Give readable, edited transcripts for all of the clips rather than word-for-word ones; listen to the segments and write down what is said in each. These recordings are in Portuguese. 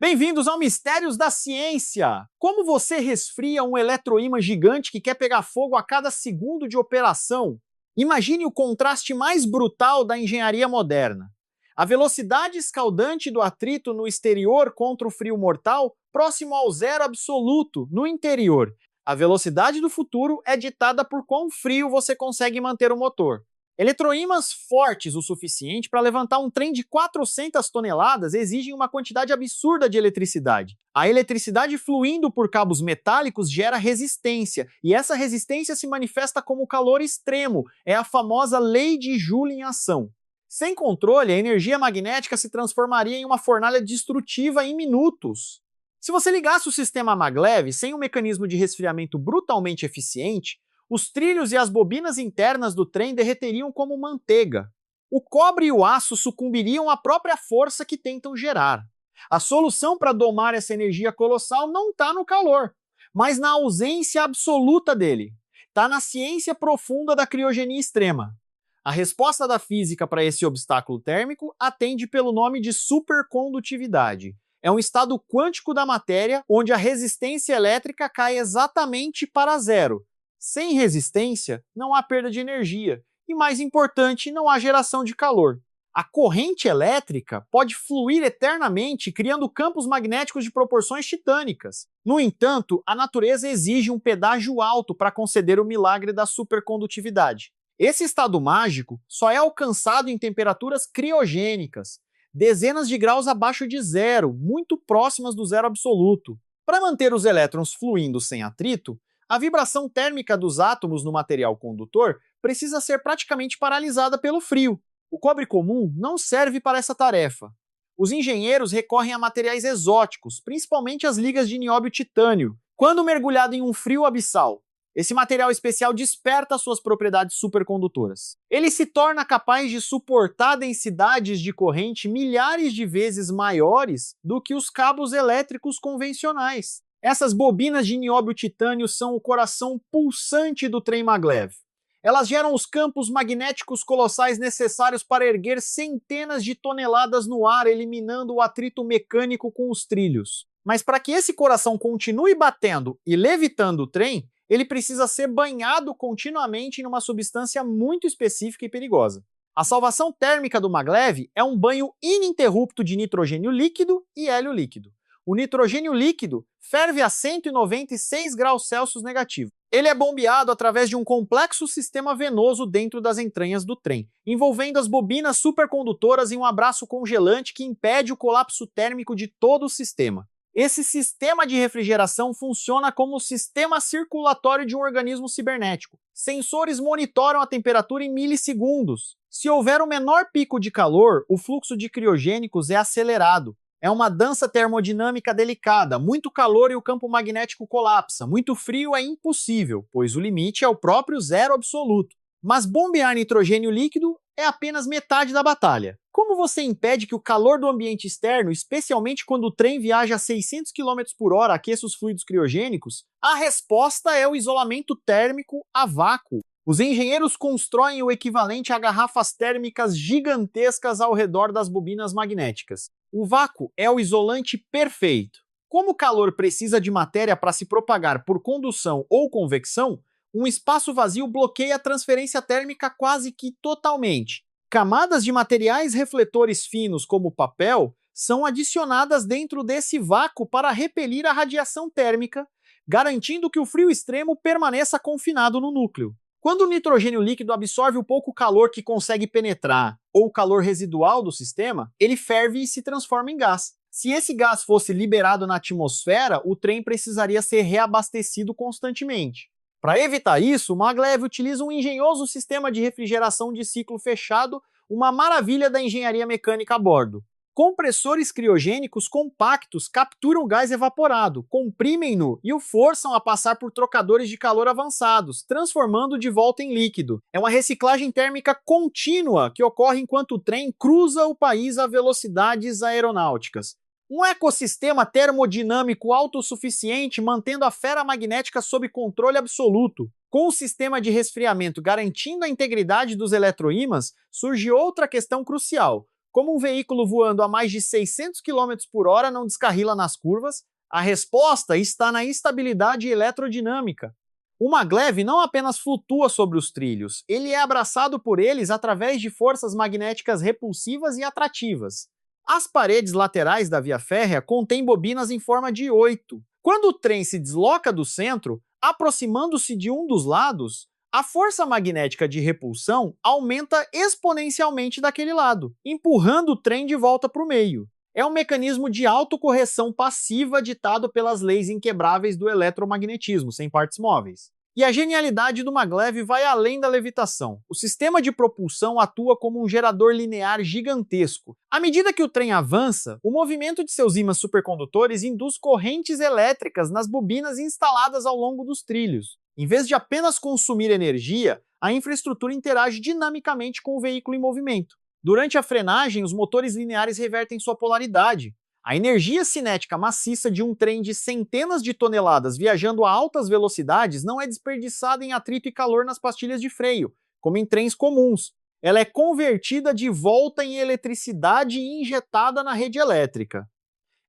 Bem-vindos ao Mistérios da Ciência! Como você resfria um eletroímã gigante que quer pegar fogo a cada segundo de operação? Imagine o contraste mais brutal da engenharia moderna. A velocidade escaldante do atrito no exterior contra o frio mortal, próximo ao zero absoluto no interior. A velocidade do futuro é ditada por quão frio você consegue manter o motor. Eletroímãs fortes o suficiente para levantar um trem de 400 toneladas exigem uma quantidade absurda de eletricidade. A eletricidade fluindo por cabos metálicos gera resistência, e essa resistência se manifesta como calor extremo, é a famosa lei de Joule em ação. Sem controle, a energia magnética se transformaria em uma fornalha destrutiva em minutos. Se você ligasse o sistema maglev sem um mecanismo de resfriamento brutalmente eficiente, os trilhos e as bobinas internas do trem derreteriam como manteiga. O cobre e o aço sucumbiriam à própria força que tentam gerar. A solução para domar essa energia colossal não está no calor, mas na ausência absoluta dele. Está na ciência profunda da criogenia extrema. A resposta da física para esse obstáculo térmico atende pelo nome de supercondutividade. É um estado quântico da matéria onde a resistência elétrica cai exatamente para zero. Sem resistência, não há perda de energia, e mais importante, não há geração de calor. A corrente elétrica pode fluir eternamente, criando campos magnéticos de proporções titânicas. No entanto, a natureza exige um pedágio alto para conceder o milagre da supercondutividade. Esse estado mágico só é alcançado em temperaturas criogênicas, dezenas de graus abaixo de zero, muito próximas do zero absoluto. Para manter os elétrons fluindo sem atrito, a vibração térmica dos átomos no material condutor precisa ser praticamente paralisada pelo frio. O cobre comum não serve para essa tarefa. Os engenheiros recorrem a materiais exóticos, principalmente as ligas de nióbio-titânio, quando mergulhado em um frio abissal. Esse material especial desperta suas propriedades supercondutoras. Ele se torna capaz de suportar densidades de corrente milhares de vezes maiores do que os cabos elétricos convencionais. Essas bobinas de nióbio-titânio são o coração pulsante do trem maglev. Elas geram os campos magnéticos colossais necessários para erguer centenas de toneladas no ar, eliminando o atrito mecânico com os trilhos. Mas para que esse coração continue batendo e levitando o trem, ele precisa ser banhado continuamente em uma substância muito específica e perigosa. A salvação térmica do maglev é um banho ininterrupto de nitrogênio líquido e hélio líquido. O nitrogênio líquido ferve a 196 graus Celsius negativo. Ele é bombeado através de um complexo sistema venoso dentro das entranhas do trem, envolvendo as bobinas supercondutoras em um abraço congelante que impede o colapso térmico de todo o sistema. Esse sistema de refrigeração funciona como o sistema circulatório de um organismo cibernético. Sensores monitoram a temperatura em milissegundos. Se houver o menor pico de calor, o fluxo de criogênicos é acelerado. É uma dança termodinâmica delicada, muito calor e o campo magnético colapsa, muito frio é impossível, pois o limite é o próprio zero absoluto. Mas bombear nitrogênio líquido é apenas metade da batalha. Como você impede que o calor do ambiente externo, especialmente quando o trem viaja a 600 km por hora, aqueça os fluidos criogênicos? A resposta é o isolamento térmico a vácuo. Os engenheiros constroem o equivalente a garrafas térmicas gigantescas ao redor das bobinas magnéticas. O vácuo é o isolante perfeito. Como o calor precisa de matéria para se propagar por condução ou convecção, um espaço vazio bloqueia a transferência térmica quase que totalmente. Camadas de materiais refletores finos, como papel, são adicionadas dentro desse vácuo para repelir a radiação térmica, garantindo que o frio extremo permaneça confinado no núcleo. Quando o nitrogênio líquido absorve o pouco calor que consegue penetrar, ou o calor residual do sistema, ele ferve e se transforma em gás. Se esse gás fosse liberado na atmosfera, o trem precisaria ser reabastecido constantemente. Para evitar isso, o maglev utiliza um engenhoso sistema de refrigeração de ciclo fechado, uma maravilha da engenharia mecânica a bordo. Compressores criogênicos compactos capturam o gás evaporado, comprimem-no e o forçam a passar por trocadores de calor avançados, transformando-o de volta em líquido. É uma reciclagem térmica contínua que ocorre enquanto o trem cruza o país a velocidades aeronáuticas. Um ecossistema termodinâmico autossuficiente mantendo a fera magnética sob controle absoluto. Com o sistema de resfriamento garantindo a integridade dos eletroímãs, surge outra questão crucial. Como um veículo voando a mais de 600 km por hora não descarrila nas curvas? A resposta está na estabilidade eletrodinâmica. O maglev não apenas flutua sobre os trilhos, ele é abraçado por eles através de forças magnéticas repulsivas e atrativas. As paredes laterais da via férrea contêm bobinas em forma de 8. Quando o trem se desloca do centro, aproximando-se de um dos lados, a força magnética de repulsão aumenta exponencialmente daquele lado, empurrando o trem de volta para o meio. É um mecanismo de autocorreção passiva ditado pelas leis inquebráveis do eletromagnetismo, sem partes móveis. E a genialidade do maglev vai além da levitação. O sistema de propulsão atua como um gerador linear gigantesco. À medida que o trem avança, o movimento de seus ímãs supercondutores induz correntes elétricas nas bobinas instaladas ao longo dos trilhos. Em vez de apenas consumir energia, a infraestrutura interage dinamicamente com o veículo em movimento. Durante a frenagem, os motores lineares revertem sua polaridade. A energia cinética maciça de um trem de centenas de toneladas viajando a altas velocidades não é desperdiçada em atrito e calor nas pastilhas de freio, como em trens comuns. Ela é convertida de volta em eletricidade e injetada na rede elétrica.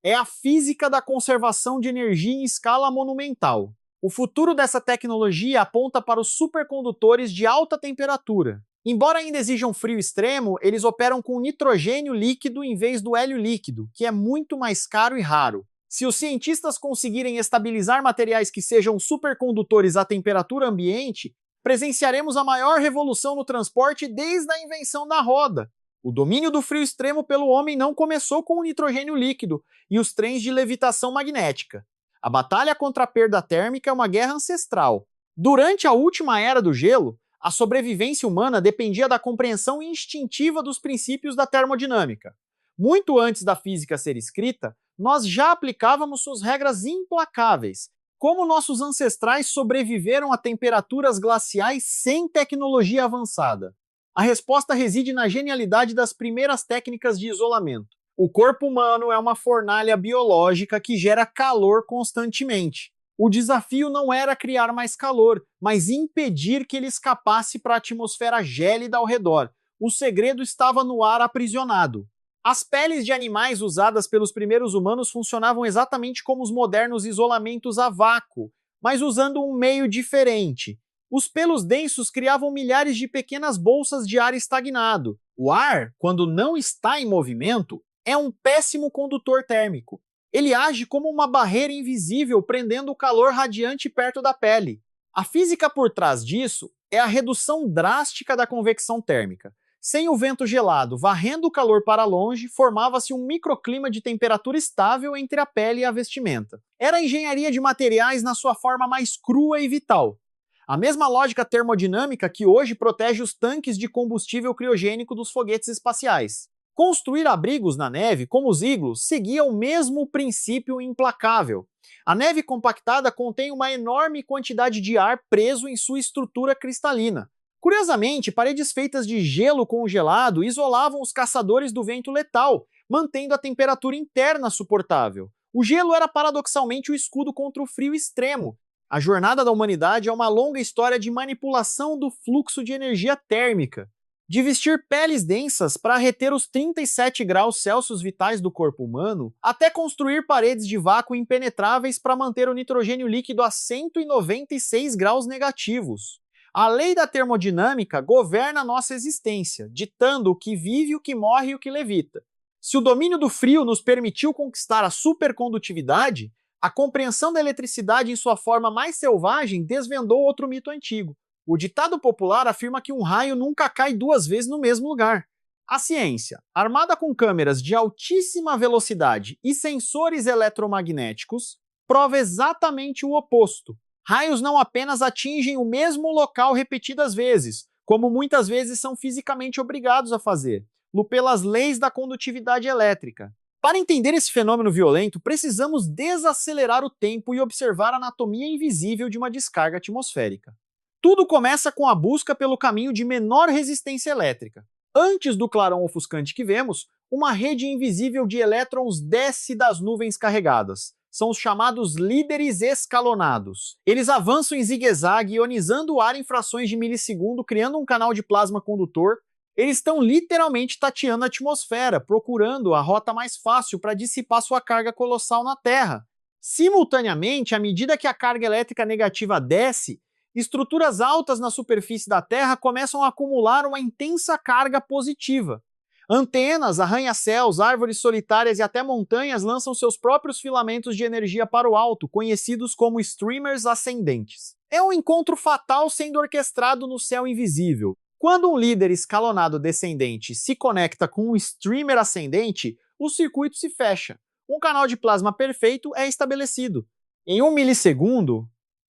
É a física da conservação de energia em escala monumental. O futuro dessa tecnologia aponta para os supercondutores de alta temperatura. Embora ainda exijam frio extremo, eles operam com nitrogênio líquido em vez do hélio líquido, que é muito mais caro e raro. Se os cientistas conseguirem estabilizar materiais que sejam supercondutores à temperatura ambiente, presenciaremos a maior revolução no transporte desde a invenção da roda. O domínio do frio extremo pelo homem não começou com o nitrogênio líquido e os trens de levitação magnética. A batalha contra a perda térmica é uma guerra ancestral. Durante a última era do gelo, a sobrevivência humana dependia da compreensão instintiva dos princípios da termodinâmica. Muito antes da física ser escrita, nós já aplicávamos suas regras implacáveis. Como nossos ancestrais sobreviveram a temperaturas glaciais sem tecnologia avançada? A resposta reside na genialidade das primeiras técnicas de isolamento. O corpo humano é uma fornalha biológica que gera calor constantemente. O desafio não era criar mais calor, mas impedir que ele escapasse para a atmosfera gélida ao redor. O segredo estava no ar aprisionado. As peles de animais usadas pelos primeiros humanos funcionavam exatamente como os modernos isolamentos a vácuo, mas usando um meio diferente. Os pelos densos criavam milhares de pequenas bolsas de ar estagnado. O ar, quando não está em movimento, é um péssimo condutor térmico. Ele age como uma barreira invisível prendendo o calor radiante perto da pele. A física por trás disso é a redução drástica da convecção térmica. Sem o vento gelado varrendo o calor para longe, formava-se um microclima de temperatura estável entre a pele e a vestimenta. Era a engenharia de materiais na sua forma mais crua e vital. A mesma lógica termodinâmica que hoje protege os tanques de combustível criogênico dos foguetes espaciais. Construir abrigos na neve, como os iglus, seguia o mesmo princípio implacável. A neve compactada contém uma enorme quantidade de ar preso em sua estrutura cristalina. Curiosamente, paredes feitas de gelo congelado isolavam os caçadores do vento letal, mantendo a temperatura interna suportável. O gelo era paradoxalmente o escudo contra o frio extremo. A jornada da humanidade é uma longa história de manipulação do fluxo de energia térmica. De vestir peles densas para reter os 37 graus Celsius vitais do corpo humano, até construir paredes de vácuo impenetráveis para manter o nitrogênio líquido a 196 graus negativos. A lei da termodinâmica governa nossa existência, ditando o que vive, o que morre e o que levita. Se o domínio do frio nos permitiu conquistar a supercondutividade, a compreensão da eletricidade em sua forma mais selvagem desvendou outro mito antigo. O ditado popular afirma que um raio nunca cai duas vezes no mesmo lugar. A ciência, armada com câmeras de altíssima velocidade e sensores eletromagnéticos, prova exatamente o oposto. Raios não apenas atingem o mesmo local repetidas vezes, como muitas vezes são fisicamente obrigados a fazer, pelas leis da condutividade elétrica. Para entender esse fenômeno violento, precisamos desacelerar o tempo e observar a anatomia invisível de uma descarga atmosférica. Tudo começa com a busca pelo caminho de menor resistência elétrica. Antes do clarão ofuscante que vemos, uma rede invisível de elétrons desce das nuvens carregadas. São os chamados líderes escalonados. Eles avançam em zigue-zague, ionizando o ar em frações de milissegundo, criando um canal de plasma condutor, Eles estão literalmente tateando a atmosfera, procurando a rota mais fácil para dissipar sua carga colossal na Terra. Simultaneamente, à medida que a carga elétrica negativa desce, estruturas altas na superfície da Terra começam a acumular uma intensa carga positiva. Antenas, arranha-céus, árvores solitárias e até montanhas lançam seus próprios filamentos de energia para o alto, conhecidos como streamers ascendentes. É um encontro fatal sendo orquestrado no céu invisível. Quando um líder escalonado descendente se conecta com um streamer ascendente, o circuito se fecha. Um canal de plasma perfeito é estabelecido. Em 1 milissegundo,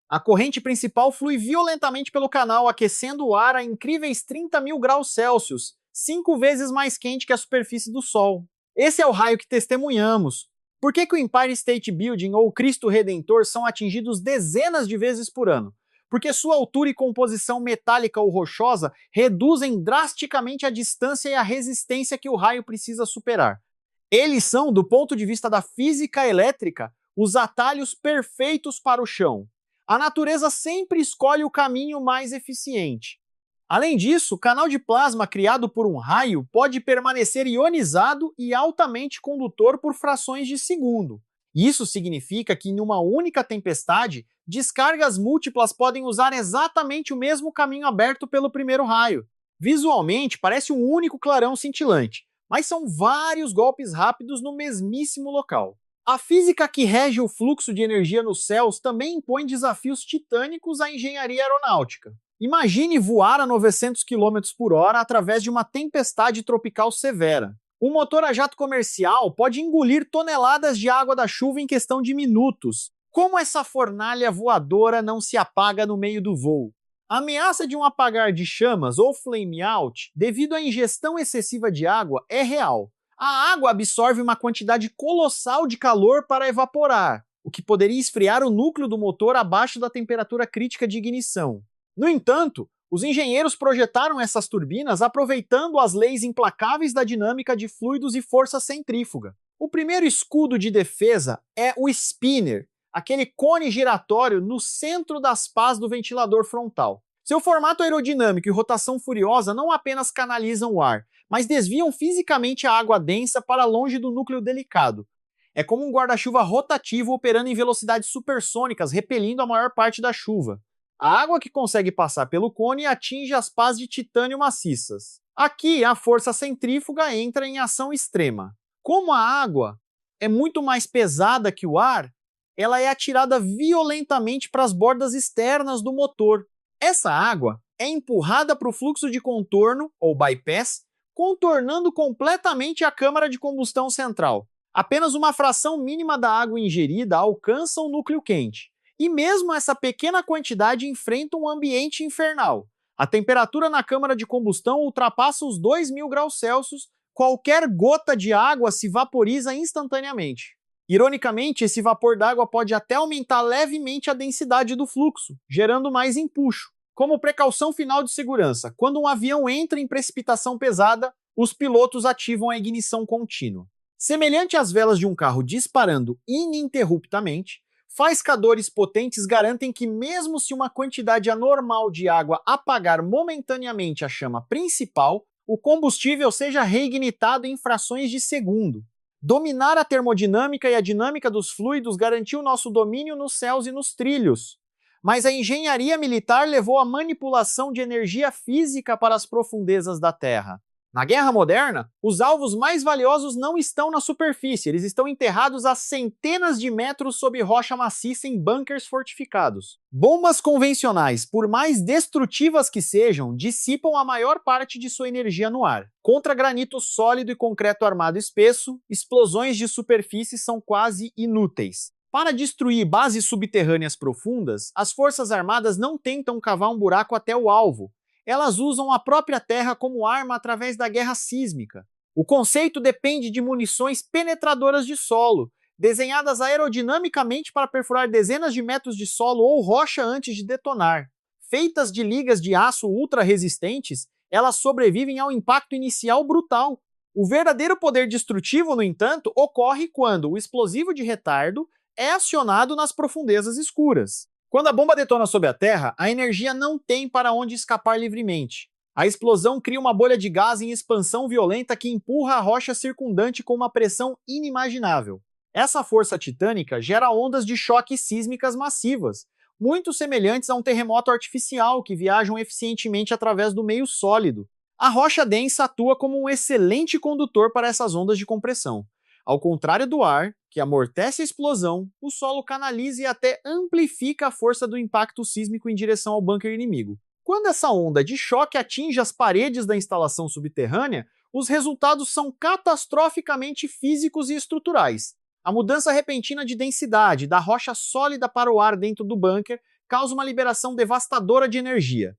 a corrente principal flui violentamente pelo canal, aquecendo o ar a incríveis 30.000 graus Celsius, 5 vezes mais quente que a superfície do Sol. Esse é o raio que testemunhamos. Por que o Empire State Building ou o Cristo Redentor são atingidos dezenas de vezes por ano? Porque sua altura e composição metálica ou rochosa reduzem drasticamente a distância e a resistência que o raio precisa superar. Eles são, do ponto de vista da física elétrica, os atalhos perfeitos para o chão. A natureza sempre escolhe o caminho mais eficiente. Além disso, o canal de plasma criado por um raio pode permanecer ionizado e altamente condutor por frações de segundo. Isso significa que, em uma única tempestade, descargas múltiplas podem usar exatamente o mesmo caminho aberto pelo primeiro raio. Visualmente, parece um único clarão cintilante, mas são vários golpes rápidos no mesmíssimo local. A física que rege o fluxo de energia nos céus também impõe desafios titânicos à engenharia aeronáutica. Imagine voar a 900 km por hora através de uma tempestade tropical severa. Um motor a jato comercial pode engolir toneladas de água da chuva em questão de minutos. Como essa fornalha voadora não se apaga no meio do voo? A ameaça de um apagar de chamas ou flame out, devido à ingestão excessiva de água, é real. A água absorve uma quantidade colossal de calor para evaporar, o que poderia esfriar o núcleo do motor abaixo da temperatura crítica de ignição. No entanto, os engenheiros projetaram essas turbinas aproveitando as leis implacáveis da dinâmica de fluidos e força centrífuga. O primeiro escudo de defesa é o spinner, aquele cone giratório no centro das pás do ventilador frontal. Seu formato aerodinâmico e rotação furiosa não apenas canalizam o ar, mas desviam fisicamente a água densa para longe do núcleo delicado. É como um guarda-chuva rotativo operando em velocidades supersônicas, repelindo a maior parte da chuva. A água que consegue passar pelo cone atinge as pás de titânio maciças. Aqui, a força centrífuga entra em ação extrema. Como a água é muito mais pesada que o ar, ela é atirada violentamente para as bordas externas do motor. Essa água é empurrada para o fluxo de contorno, ou bypass, contornando completamente a câmara de combustão central. Apenas uma fração mínima da água ingerida alcança o núcleo quente. E mesmo essa pequena quantidade enfrenta um ambiente infernal. A temperatura na câmara de combustão ultrapassa os 2.000 graus Celsius, qualquer gota de água se vaporiza instantaneamente. Ironicamente, esse vapor d'água pode até aumentar levemente a densidade do fluxo, gerando mais empuxo. Como precaução final de segurança, quando um avião entra em precipitação pesada, os pilotos ativam a ignição contínua. Semelhante às velas de um carro disparando ininterruptamente, faiscadores potentes garantem que, mesmo se uma quantidade anormal de água apagar momentaneamente a chama principal, o combustível seja reignitado em frações de segundo. Dominar a termodinâmica e a dinâmica dos fluidos garantiu nosso domínio nos céus e nos trilhos. Mas a engenharia militar levou a manipulação de energia física para as profundezas da Terra. Na guerra moderna, os alvos mais valiosos não estão na superfície, eles estão enterrados a centenas de metros sob rocha maciça em bunkers fortificados. Bombas convencionais, por mais destrutivas que sejam, dissipam a maior parte de sua energia no ar. Contra granito sólido e concreto armado espesso, explosões de superfície são quase inúteis. Para destruir bases subterrâneas profundas, as forças armadas não tentam cavar um buraco até o alvo. Elas usam a própria terra como arma através da guerra sísmica. O conceito depende de munições penetradoras de solo, desenhadas aerodinamicamente para perfurar dezenas de metros de solo ou rocha antes de detonar. Feitas de ligas de aço ultra resistentes, elas sobrevivem ao impacto inicial brutal. O verdadeiro poder destrutivo, no entanto, ocorre quando o explosivo de retardo é acionado nas profundezas escuras. Quando a bomba detona sob a terra, a energia não tem para onde escapar livremente. A explosão cria uma bolha de gás em expansão violenta que empurra a rocha circundante com uma pressão inimaginável. Essa força titânica gera ondas de choque sísmicas massivas, muito semelhantes a um terremoto artificial que viajam eficientemente através do meio sólido. A rocha densa atua como um excelente condutor para essas ondas de compressão. Ao contrário do ar, que amortece a explosão, o solo canaliza e até amplifica a força do impacto sísmico em direção ao bunker inimigo. Quando essa onda de choque atinge as paredes da instalação subterrânea, os resultados são catastroficamente físicos e estruturais. A mudança repentina de densidade da rocha sólida para o ar dentro do bunker causa uma liberação devastadora de energia.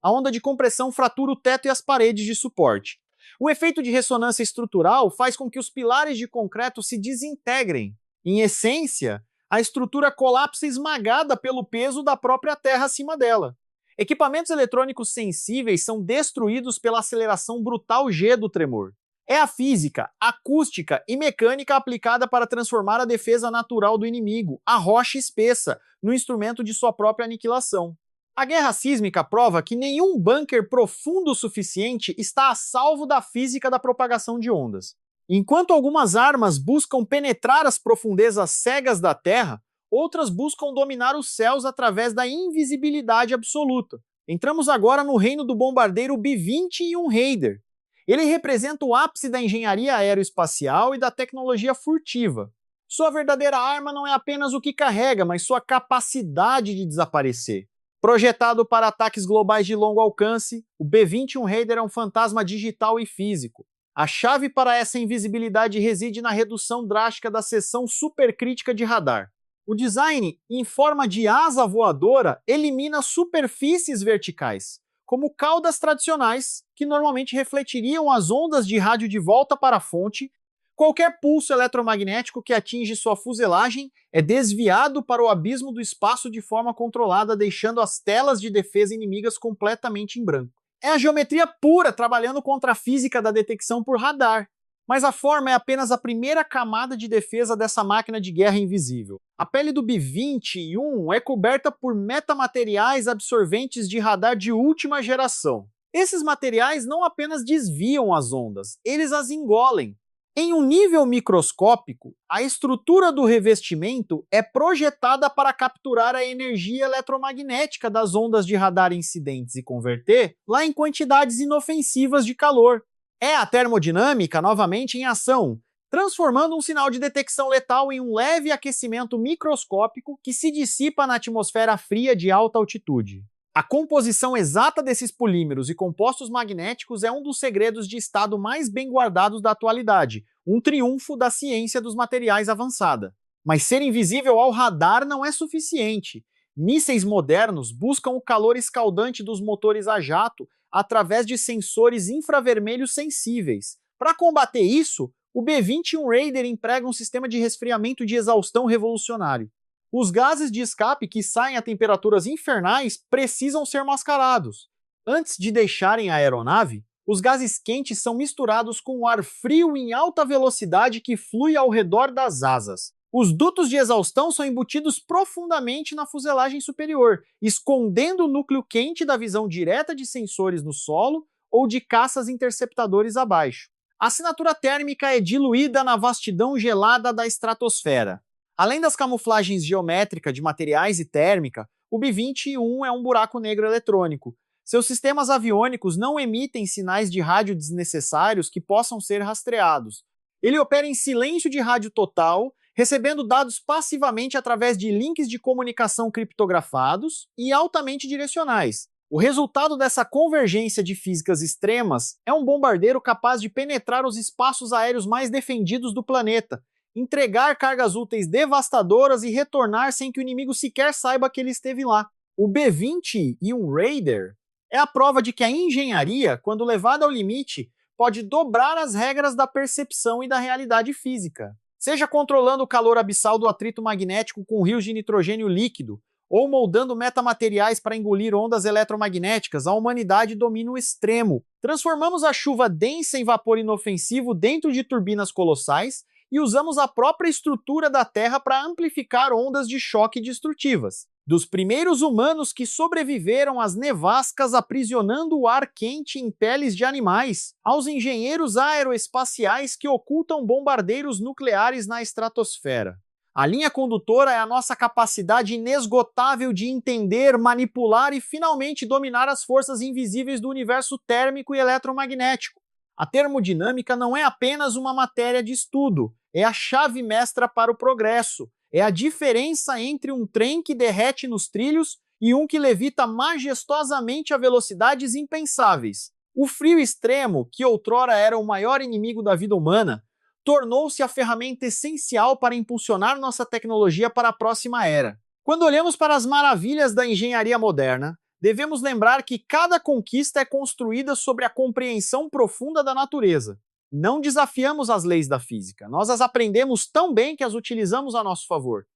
A onda de compressão fratura o teto e as paredes de suporte. O efeito de ressonância estrutural faz com que os pilares de concreto se desintegrem. Em essência, a estrutura colapsa esmagada pelo peso da própria terra acima dela. Equipamentos eletrônicos sensíveis são destruídos pela aceleração brutal G do tremor. É a física, acústica e mecânica aplicada para transformar a defesa natural do inimigo, a rocha espessa, no instrumento de sua própria aniquilação. A guerra sísmica prova que nenhum bunker profundo o suficiente está a salvo da física da propagação de ondas. Enquanto algumas armas buscam penetrar as profundezas cegas da Terra, outras buscam dominar os céus através da invisibilidade absoluta. Entramos agora no reino do bombardeiro B-21 Raider. Ele representa o ápice da engenharia aeroespacial e da tecnologia furtiva. Sua verdadeira arma não é apenas o que carrega, mas sua capacidade de desaparecer. Projetado para ataques globais de longo alcance, o B-21 Raider é um fantasma digital e físico. A chave para essa invisibilidade reside na redução drástica da seção supercrítica de radar. O design, em forma de asa voadora, elimina superfícies verticais, como caudas tradicionais, que normalmente refletiriam as ondas de rádio de volta para a fonte. Qualquer pulso eletromagnético que atinge sua fuselagem é desviado para o abismo do espaço de forma controlada, deixando as telas de defesa inimigas completamente em branco. É a geometria pura trabalhando contra a física da detecção por radar. Mas a forma é apenas a primeira camada de defesa dessa máquina de guerra invisível. A pele do B-21 é coberta por metamateriais absorventes de radar de última geração. Esses materiais não apenas desviam as ondas, eles as engolem. Em um nível microscópico, a estrutura do revestimento é projetada para capturar a energia eletromagnética das ondas de radar incidentes e converter-la em quantidades inofensivas de calor. É a termodinâmica novamente em ação, transformando um sinal de detecção letal em um leve aquecimento microscópico que se dissipa na atmosfera fria de alta altitude. A composição exata desses polímeros e compostos magnéticos é um dos segredos de estado mais bem guardados da atualidade, um triunfo da ciência dos materiais avançada. Mas ser invisível ao radar não é suficiente. Mísseis modernos buscam o calor escaldante dos motores a jato através de sensores infravermelhos sensíveis. Para combater isso, o B-21 Raider emprega um sistema de resfriamento de exaustão revolucionário. Os gases de escape que saem a temperaturas infernais precisam ser mascarados. Antes de deixarem a aeronave, os gases quentes são misturados com o ar frio em alta velocidade que flui ao redor das asas. Os dutos de exaustão são embutidos profundamente na fuselagem superior, escondendo o núcleo quente da visão direta de sensores no solo ou de caças interceptadores abaixo. A assinatura térmica é diluída na vastidão gelada da estratosfera. Além das camuflagens geométricas de materiais e térmica, o B-21 é um buraco negro eletrônico. Seus sistemas aviônicos não emitem sinais de rádio desnecessários que possam ser rastreados. Ele opera em silêncio de rádio total, recebendo dados passivamente através de links de comunicação criptografados e altamente direcionais. O resultado dessa convergência de físicas extremas é um bombardeiro capaz de penetrar os espaços aéreos mais defendidos do planeta, entregar cargas úteis devastadoras e retornar sem que o inimigo sequer saiba que ele esteve lá. O B-21 Raider é a prova de que a engenharia, quando levada ao limite, pode dobrar as regras da percepção e da realidade física. Seja controlando o calor abissal do atrito magnético com rios de nitrogênio líquido, ou moldando metamateriais para engolir ondas eletromagnéticas, a humanidade domina o extremo. Transformamos a chuva densa em vapor inofensivo dentro de turbinas colossais e usamos a própria estrutura da Terra para amplificar ondas de choque destrutivas. Dos primeiros humanos que sobreviveram às nevascas aprisionando o ar quente em peles de animais, aos engenheiros aeroespaciais que ocultam bombardeiros nucleares na estratosfera. A linha condutora é a nossa capacidade inesgotável de entender, manipular e finalmente dominar as forças invisíveis do universo térmico e eletromagnético. A termodinâmica não é apenas uma matéria de estudo, é a chave mestra para o progresso. É a diferença entre um trem que derrete nos trilhos e um que levita majestosamente a velocidades impensáveis. O frio extremo, que outrora era o maior inimigo da vida humana, tornou-se a ferramenta essencial para impulsionar nossa tecnologia para a próxima era. Quando olhamos para as maravilhas da engenharia moderna, devemos lembrar que cada conquista é construída sobre a compreensão profunda da natureza. Não desafiamos as leis da física, nós as aprendemos tão bem que as utilizamos a nosso favor.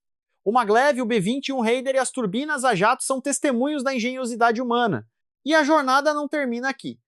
O maglev, o B-21 Raider e as turbinas a jato são testemunhos da engenhosidade humana. E a jornada não termina aqui.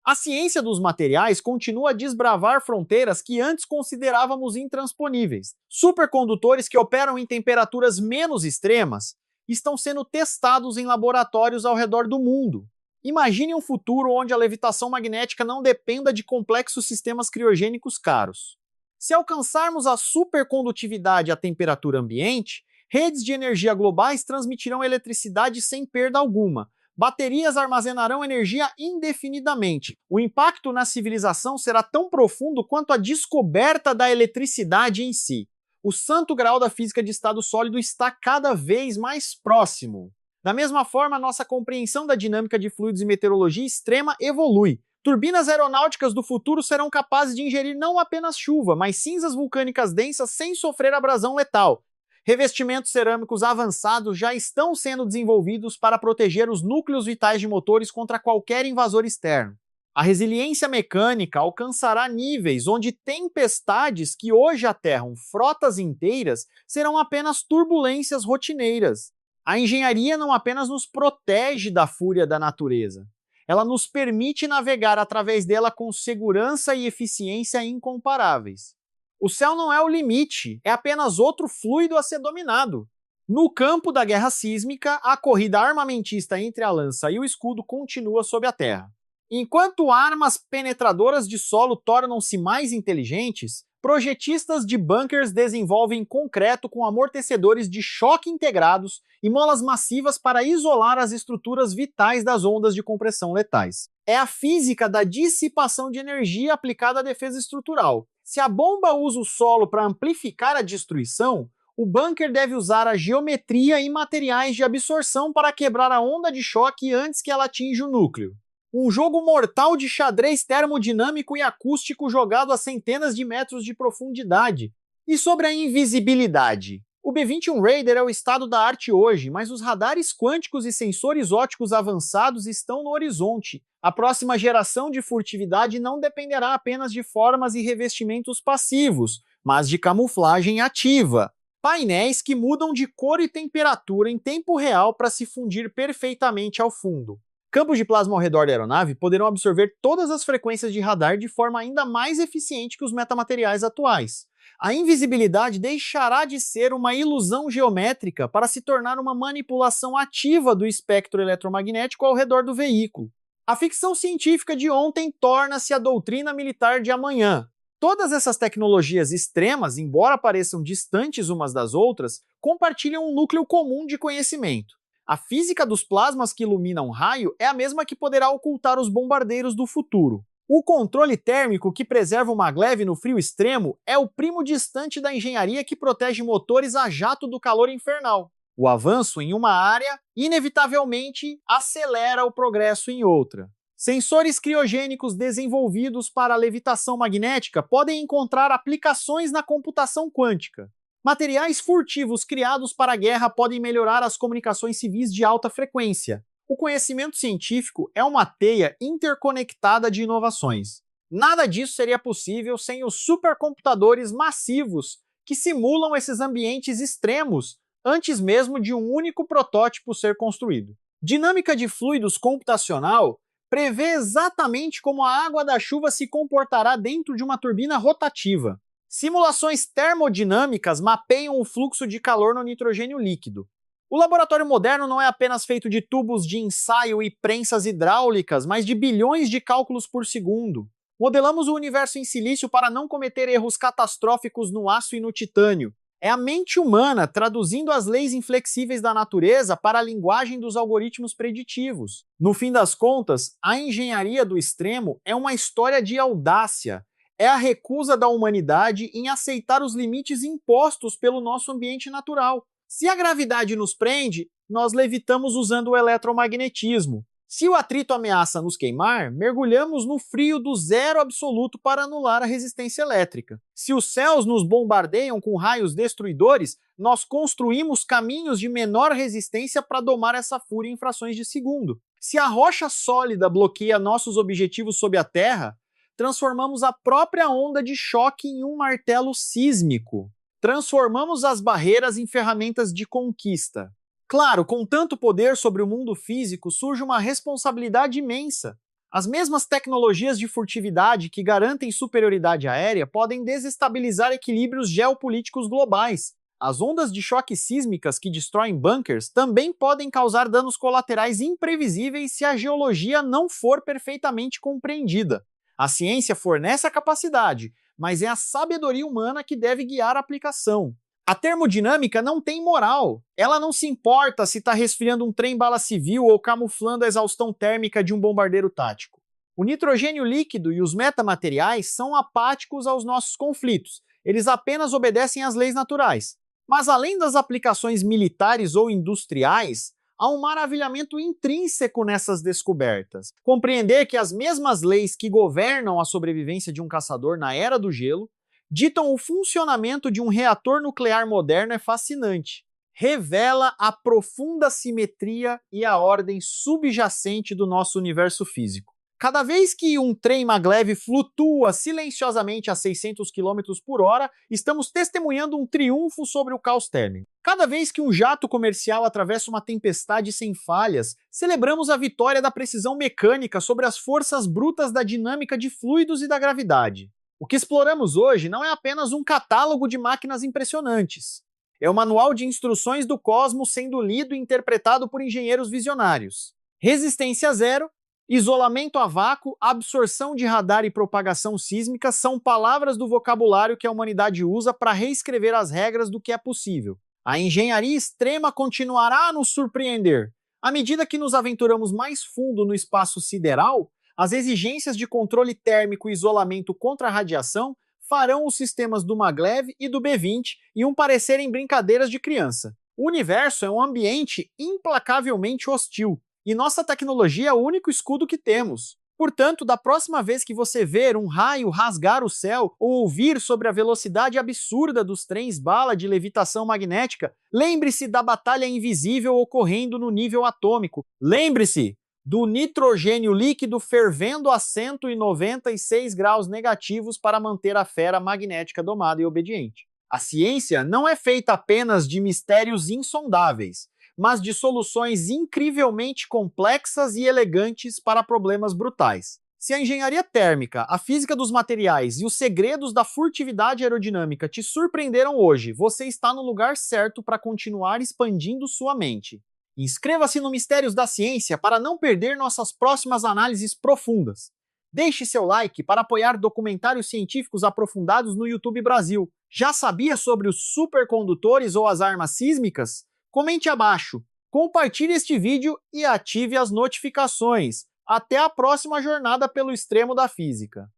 A ciência dos materiais continua a desbravar fronteiras que antes considerávamos intransponíveis. Supercondutores que operam em temperaturas menos extremas estão sendo testados em laboratórios ao redor do mundo. Imagine um futuro onde a levitação magnética não dependa de complexos sistemas criogênicos caros. Se alcançarmos a supercondutividade à temperatura ambiente, redes de energia globais transmitirão eletricidade sem perda alguma. Baterias armazenarão energia indefinidamente. O impacto na civilização será tão profundo quanto a descoberta da eletricidade em si. O santo graal da física de estado sólido está cada vez mais próximo. Da mesma forma, nossa compreensão da dinâmica de fluidos e meteorologia extrema evolui. Turbinas aeronáuticas do futuro serão capazes de ingerir não apenas chuva, mas cinzas vulcânicas densas sem sofrer abrasão letal. Revestimentos cerâmicos avançados já estão sendo desenvolvidos para proteger os núcleos vitais de motores contra qualquer invasor externo. A resiliência mecânica alcançará níveis onde tempestades que hoje aterram frotas inteiras serão apenas turbulências rotineiras. A engenharia não apenas nos protege da fúria da natureza, ela nos permite navegar através dela com segurança e eficiência incomparáveis. O céu não é o limite, é apenas outro fluido a ser dominado. No campo da guerra sísmica, a corrida armamentista entre a lança e o escudo continua sob a terra. Enquanto armas penetradoras de solo tornam-se mais inteligentes, projetistas de bunkers desenvolvem concreto com amortecedores de choque integrados e molas massivas para isolar as estruturas vitais das ondas de compressão letais. É a física da dissipação de energia aplicada à defesa estrutural. Se a bomba usa o solo para amplificar a destruição, o bunker deve usar a geometria e materiais de absorção para quebrar a onda de choque antes que ela atinja o núcleo. Um jogo mortal de xadrez termodinâmico e acústico jogado a centenas de metros de profundidade. E sobre a invisibilidade? O B-21 Raider é o estado da arte hoje, mas os radares quânticos e sensores ópticos avançados estão no horizonte. A próxima geração de furtividade não dependerá apenas de formas e revestimentos passivos, mas de camuflagem ativa. Painéis que mudam de cor e temperatura em tempo real para se fundir perfeitamente ao fundo. Campos de plasma ao redor da aeronave poderão absorver todas as frequências de radar de forma ainda mais eficiente que os metamateriais atuais. A invisibilidade deixará de ser uma ilusão geométrica para se tornar uma manipulação ativa do espectro eletromagnético ao redor do veículo. A ficção científica de ontem torna-se a doutrina militar de amanhã. Todas essas tecnologias extremas, embora pareçam distantes umas das outras, compartilham um núcleo comum de conhecimento. A física dos plasmas que iluminam raio é a mesma que poderá ocultar os bombardeiros do futuro. O controle térmico que preserva o maglev no frio extremo é o primo distante da engenharia que protege motores a jato do calor infernal. O avanço em uma área, inevitavelmente, acelera o progresso em outra. Sensores criogênicos desenvolvidos para a levitação magnética podem encontrar aplicações na computação quântica. Materiais furtivos criados para a guerra podem melhorar as comunicações civis de alta frequência. O conhecimento científico é uma teia interconectada de inovações. Nada disso seria possível sem os supercomputadores massivos que simulam esses ambientes extremos antes mesmo de um único protótipo ser construído. Dinâmica de fluidos computacional prevê exatamente como a água da chuva se comportará dentro de uma turbina rotativa. Simulações termodinâmicas mapeiam o fluxo de calor no nitrogênio líquido. O laboratório moderno não é apenas feito de tubos de ensaio e prensas hidráulicas, mas de bilhões de cálculos por segundo. Modelamos o universo em silício para não cometer erros catastróficos no aço e no titânio. É a mente humana traduzindo as leis inflexíveis da natureza para a linguagem dos algoritmos preditivos. No fim das contas, a engenharia do extremo é uma história de audácia. É a recusa da humanidade em aceitar os limites impostos pelo nosso ambiente natural. Se a gravidade nos prende, nós levitamos usando o eletromagnetismo. Se o atrito ameaça nos queimar, mergulhamos no frio do zero absoluto para anular a resistência elétrica. Se os céus nos bombardeiam com raios destruidores, nós construímos caminhos de menor resistência para domar essa fúria em frações de segundo. Se a rocha sólida bloqueia nossos objetivos sob a Terra, transformamos a própria onda de choque em um martelo sísmico. Transformamos as barreiras em ferramentas de conquista. Claro, com tanto poder sobre o mundo físico, surge uma responsabilidade imensa. As mesmas tecnologias de furtividade que garantem superioridade aérea podem desestabilizar equilíbrios geopolíticos globais. As ondas de choque sísmicas que destroem bunkers também podem causar danos colaterais imprevisíveis se a geologia não for perfeitamente compreendida. A ciência fornece a capacidade, mas é a sabedoria humana que deve guiar a aplicação. A termodinâmica não tem moral. Ela não se importa se está resfriando um trem-bala civil ou camuflando a exaustão térmica de um bombardeiro tático. O nitrogênio líquido e os metamateriais são apáticos aos nossos conflitos. Eles apenas obedecem às leis naturais. Mas além das aplicações militares ou industriais, há um maravilhamento intrínseco nessas descobertas. Compreender que as mesmas leis que governam a sobrevivência de um caçador na Era do Gelo ditam o funcionamento de um reator nuclear moderno é fascinante. Revela a profunda simetria e a ordem subjacente do nosso universo físico. Cada vez que um trem maglev flutua silenciosamente a 600 km por hora, estamos testemunhando um triunfo sobre o caos térmico. Cada vez que um jato comercial atravessa uma tempestade sem falhas, celebramos a vitória da precisão mecânica sobre as forças brutas da dinâmica de fluidos e da gravidade. O que exploramos hoje não é apenas um catálogo de máquinas impressionantes. É o manual de instruções do cosmos sendo lido e interpretado por engenheiros visionários. Resistência zero, isolamento a vácuo, absorção de radar e propagação sísmica são palavras do vocabulário que a humanidade usa para reescrever as regras do que é possível. A engenharia extrema continuará a nos surpreender. À medida que nos aventuramos mais fundo no espaço sideral, as exigências de controle térmico e isolamento contra a radiação farão os sistemas do Maglev e do B-20 iam parecerem brincadeiras de criança. O universo é um ambiente implacavelmente hostil, e nossa tecnologia é o único escudo que temos. Portanto, da próxima vez que você ver um raio rasgar o céu ou ouvir sobre a velocidade absurda dos trens-bala de levitação magnética, lembre-se da batalha invisível ocorrendo no nível atômico. Lembre-se do nitrogênio líquido fervendo a 196 graus negativos para manter a fera magnética domada e obediente. A ciência não é feita apenas de mistérios insondáveis, mas de soluções incrivelmente complexas e elegantes para problemas brutais. Se a engenharia térmica, a física dos materiais e os segredos da furtividade aerodinâmica te surpreenderam hoje, você está no lugar certo para continuar expandindo sua mente. Inscreva-se no Mistérios da Ciência para não perder nossas próximas análises profundas. Deixe seu like para apoiar documentários científicos aprofundados no YouTube Brasil. Já sabia sobre os supercondutores ou as armas sísmicas? Comente abaixo, compartilhe este vídeo e ative as notificações. Até a próxima jornada pelo extremo da física.